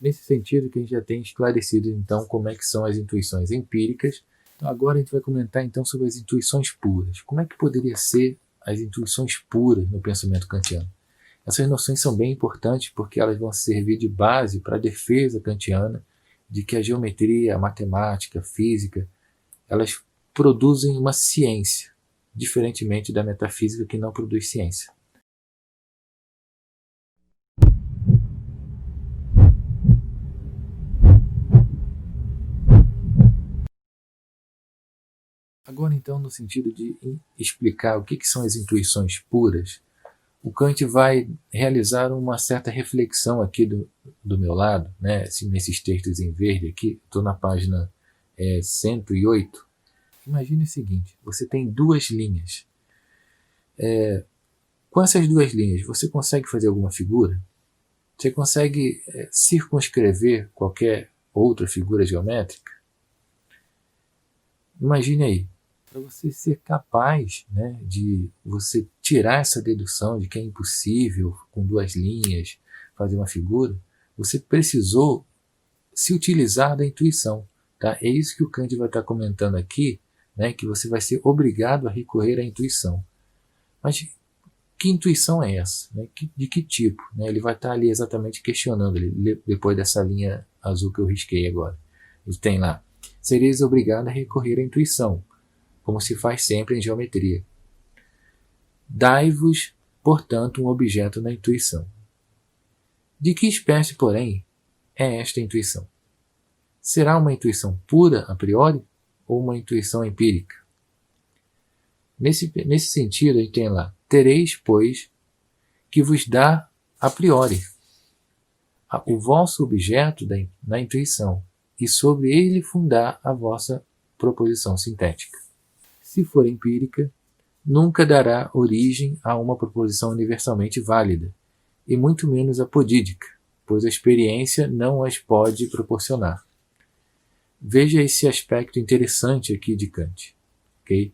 Nesse sentido que a gente já tem esclarecido então como é que são as intuições empíricas. Então agora a gente vai comentar então sobre as intuições puras. Como é que poderia ser as intuições puras no pensamento kantiano? Essas noções são bem importantes porque elas vão servir de base para a defesa kantiana de que a geometria, a matemática, a física, elas produzem uma ciência, diferentemente da metafísica que não produz ciência. Agora então, no sentido de explicar o que são as intuições puras, o Kant vai realizar uma certa reflexão aqui do meu lado, né? Assim, nesses textos em verde aqui, estou na página 108. Imagine o seguinte, você tem duas linhas. Com essas duas linhas, você consegue fazer alguma figura? Você consegue circunscrever qualquer outra figura geométrica? Imagine aí, para você ser capaz, né, de você tirar essa dedução de que é impossível, com duas linhas, fazer uma figura, você precisou se utilizar da intuição. Tá? É isso que o Kant vai estar comentando aqui, né, que você vai ser obrigado a recorrer à intuição. Mas que intuição é essa? Né? De que tipo? Né? Ele vai estar ali exatamente questionando, depois dessa linha azul que eu risquei agora. Ele tem lá, sereis obrigado a recorrer à intuição, como se faz sempre em geometria. Dai-vos, portanto, um objeto na intuição. De que espécie, porém, é esta intuição? Será uma intuição pura a priori ou uma intuição empírica? Nesse sentido, a gente tem lá, tereis, pois, que vos dá a priori o vosso objeto na intuição e sobre ele fundar a vossa proposição sintética. Se for empírica, nunca dará origem a uma proposição universalmente válida, e muito menos apodídica, pois a experiência não as pode proporcionar. Veja esse aspecto interessante aqui de Kant. Okay?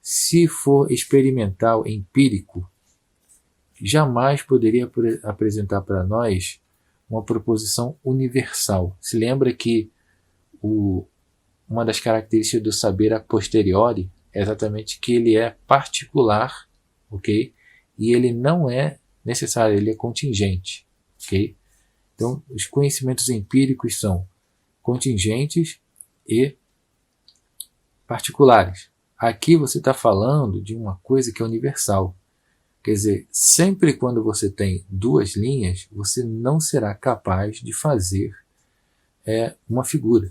Se for experimental empírico, jamais poderia apresentar para nós uma proposição universal. Se lembra que uma das características do saber a posteriori é exatamente que ele é particular, ok? E ele não é necessário, ele é contingente, ok? Então, os conhecimentos empíricos são contingentes e particulares. Aqui você está falando de uma coisa que é universal. Quer dizer, sempre quando você tem duas linhas, você não será capaz de fazer uma figura.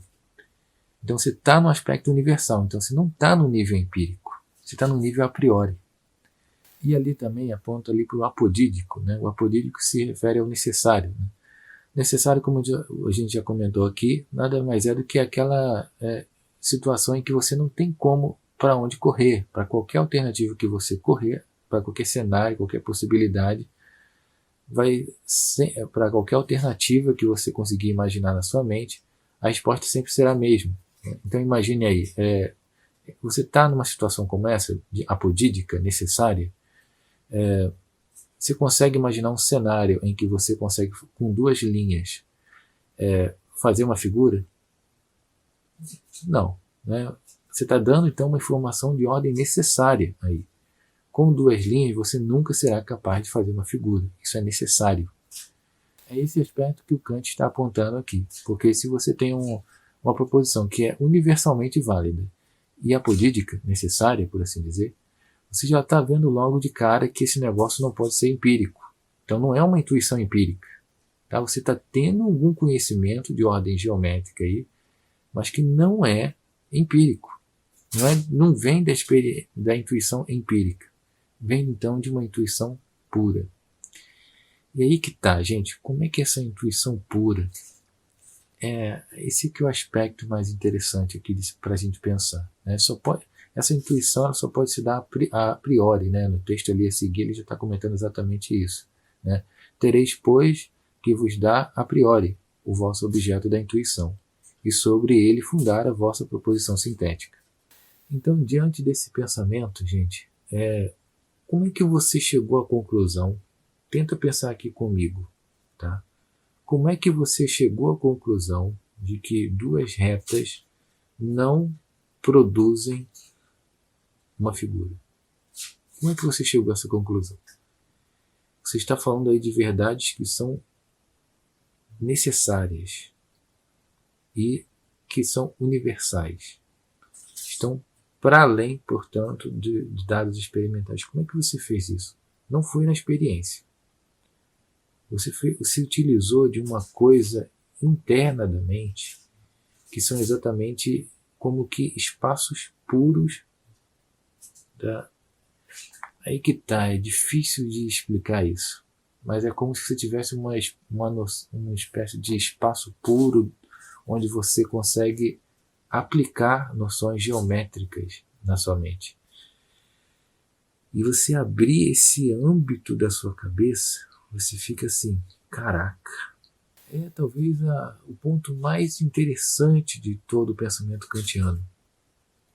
Então você está no aspecto universal, então você não está no nível empírico, você está no nível a priori. E ali também aponta ali para o apodídico, né? O apodídico se refere ao necessário. Né? Necessário, como a gente já comentou aqui, nada mais é do que aquela situação em que você não tem como, para onde correr, para qualquer alternativa que você correr, para qualquer cenário, qualquer possibilidade, para qualquer alternativa que você conseguir imaginar na sua mente, a resposta sempre será a mesma. Então imagine aí, você está numa situação como essa, de apodídica, necessária, você consegue imaginar um cenário em que você consegue, com duas linhas, fazer uma figura? Não. Né? Você está dando então uma informação de ordem necessária aí. Com duas linhas você nunca será capaz de fazer uma figura. Isso é necessário. É esse aspecto que o Kant está apontando aqui. Porque se você tem uma proposição que é universalmente válida e apodídica, necessária, por assim dizer, você já está vendo logo de cara que esse negócio não pode ser empírico. Então não é uma intuição empírica. Tá? Você está tendo algum conhecimento de ordem geométrica aí, mas que não é empírico. Não vem da intuição empírica. Vem então de uma intuição pura. E aí que tá, gente, como é que é essa intuição pura? Esse que é o aspecto mais interessante aqui para a gente pensar. Né? Essa intuição ela só pode se dar a priori, né? No texto ali a seguir ele já está comentando exatamente isso. Né? Tereis, pois, que vos dá a priori o vosso objeto da intuição, e sobre ele fundar a vossa proposição sintética. Então, diante desse pensamento, gente, como é que você chegou à conclusão? Tenta pensar aqui comigo. Tá? como é que você chegou à conclusão de que duas retas não produzem uma figura? Como é que você chegou a essa conclusão? Você está falando aí de verdades que são necessárias e que são universais. Estão para além, portanto, de dados experimentais. Como é que você fez isso? Não foi na experiência. Você utilizou de uma coisa interna da mente, que são exatamente como que espaços puros da... Aí que tá, é difícil de explicar isso. Mas é como se você tivesse uma espécie de espaço puro onde você consegue aplicar noções geométricas na sua mente. E você abrir esse âmbito da sua cabeça, você fica assim, caraca. É talvez o ponto mais interessante de todo o pensamento kantiano.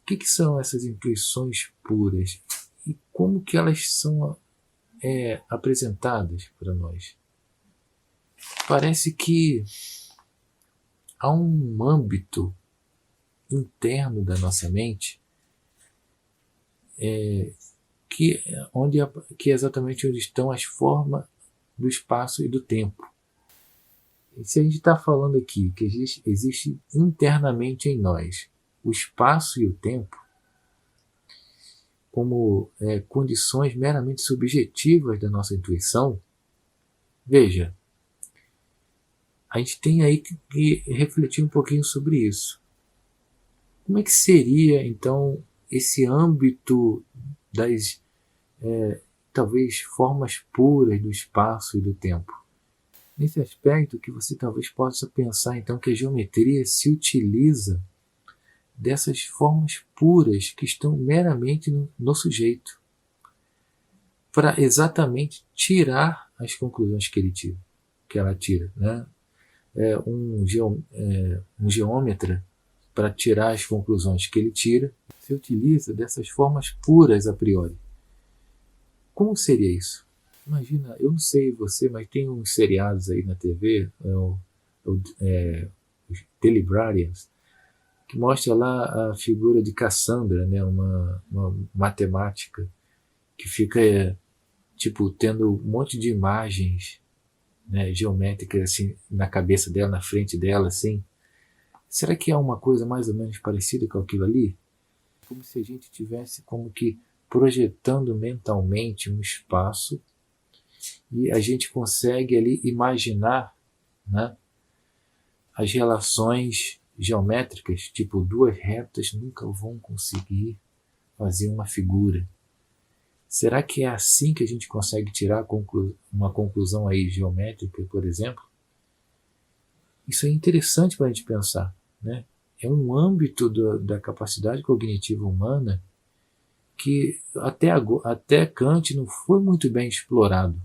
O que são essas intuições puras? E como que elas são apresentadas para nós? Parece que há um âmbito interno da nossa mente que é exatamente onde estão as formas do espaço e do tempo. E se a gente está falando aqui que existe internamente em nós o espaço e o tempo como condições meramente subjetivas da nossa intuição, veja, a gente tem aí que refletir um pouquinho sobre isso. Como é que seria, então, esse âmbito das, talvez, formas puras do espaço e do tempo? Nesse aspecto que você talvez possa pensar, então, que a geometria se utiliza dessas formas puras que estão meramente no sujeito, para exatamente tirar as conclusões que ela tira, né? Um geômetra, para tirar as conclusões que ele tira, se utiliza dessas formas puras a priori. Como seria isso? Imagina, eu não sei você, mas tem uns seriados aí na TV, os Librarians, que mostra lá a figura de Cassandra, né, uma matemática que fica tendo um monte de imagens, né, geométricas assim, na cabeça dela, na frente dela, assim. Será que é uma coisa mais ou menos parecida com aquilo ali? Como se a gente tivesse como que projetando mentalmente um espaço e a gente consegue ali imaginar, né, as relações geométricas, tipo duas retas nunca vão conseguir fazer uma figura. Será que é assim que a gente consegue tirar uma conclusão aí geométrica, por exemplo? Isso é interessante para a gente pensar, né? É um âmbito da capacidade cognitiva humana que até Kant não foi muito bem explorado,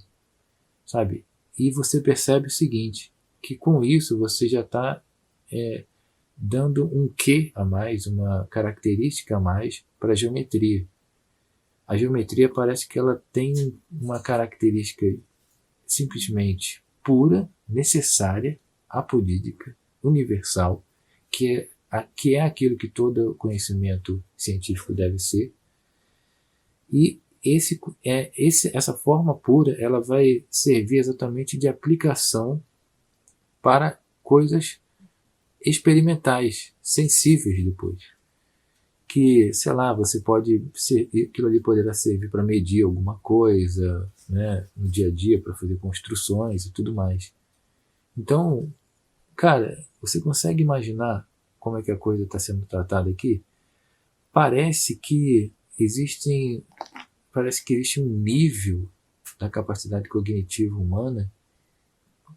sabe? E você percebe o seguinte, que com isso você já está dando um quê a mais, uma característica a mais para a geometria. A geometria parece que ela tem uma característica simplesmente pura, necessária, apodídica, universal, que é aquilo que todo conhecimento científico deve ser. E essa forma pura ela vai servir exatamente de aplicação para coisas experimentais, sensíveis depois. Que, sei lá, aquilo ali poderá servir para medir alguma coisa, né, no dia a dia, para fazer construções e tudo mais. Então, cara, você consegue imaginar como é que a coisa está sendo tratada aqui? Parece que existe um nível da capacidade cognitiva humana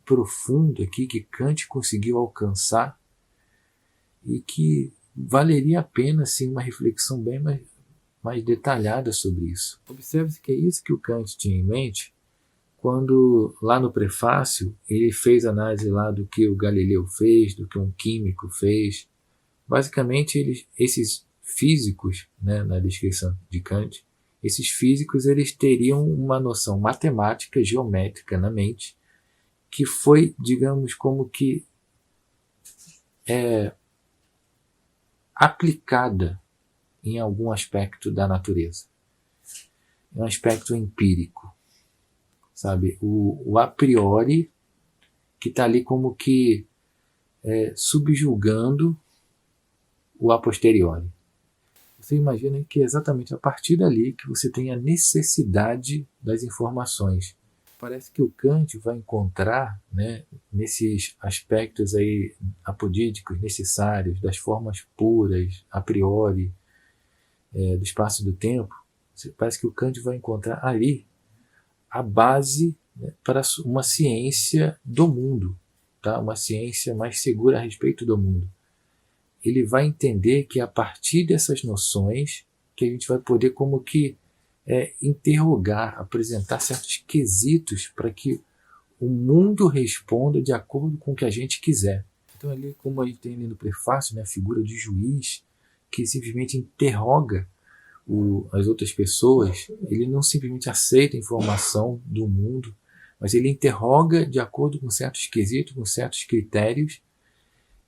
profundo aqui que Kant conseguiu alcançar e que valeria a pena sim, uma reflexão bem mais detalhada sobre isso. Observe que é isso que o Kant tinha em mente quando, lá no prefácio, ele fez análise lá do que o Galileu fez, do que um químico fez. Basicamente, esses físicos, né, na descrição de Kant, esses físicos eles teriam uma noção matemática, geométrica na mente, que foi, digamos, como que aplicada em algum aspecto da natureza. É um aspecto empírico, sabe? O a priori que está ali como que subjugando o a posteriori. Você imagina que é exatamente a partir dali que você tem a necessidade das informações. Parece que o Kant vai encontrar, né, nesses aspectos aí apodídicos necessários, das formas puras, a priori, do espaço e do tempo, parece que o Kant vai encontrar ali a base, né, para uma ciência do mundo, tá? Uma ciência mais segura a respeito do mundo. Ele vai entender que a partir dessas noções que a gente vai poder como que interrogar, apresentar certos quesitos para que o mundo responda de acordo com o que a gente quiser. Então ali, como a gente tem ali no prefácio, né, a figura de juiz que simplesmente interroga as outras pessoas, ele não simplesmente aceita a informação do mundo, mas ele interroga de acordo com certos quesitos, com certos critérios.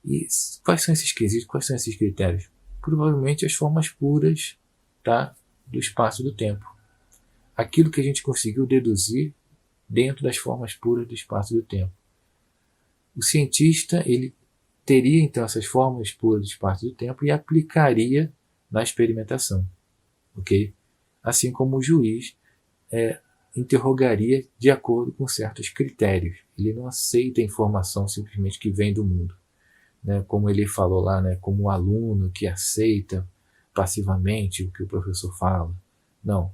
E quais são esses quesitos, quais são esses critérios? Provavelmente as formas puras, tá, do espaço e do tempo. Aquilo que a gente conseguiu deduzir dentro das formas puras do espaço e do tempo. O cientista, ele teria então essas formas puras do espaço e do tempo e aplicaria na experimentação. Okay? Assim como o juiz interrogaria de acordo com certos critérios. Ele não aceita a informação simplesmente que vem do mundo. Né? Como ele falou lá, né? Como o aluno que aceita passivamente o que o professor fala. Não.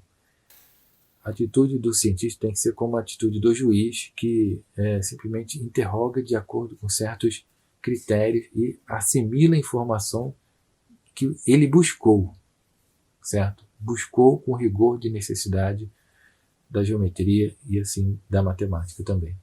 A atitude do cientista tem que ser como a atitude do juiz, que simplesmente interroga de acordo com certos critérios e assimila a informação que ele buscou, certo? Buscou com rigor de necessidade da geometria e assim da matemática também.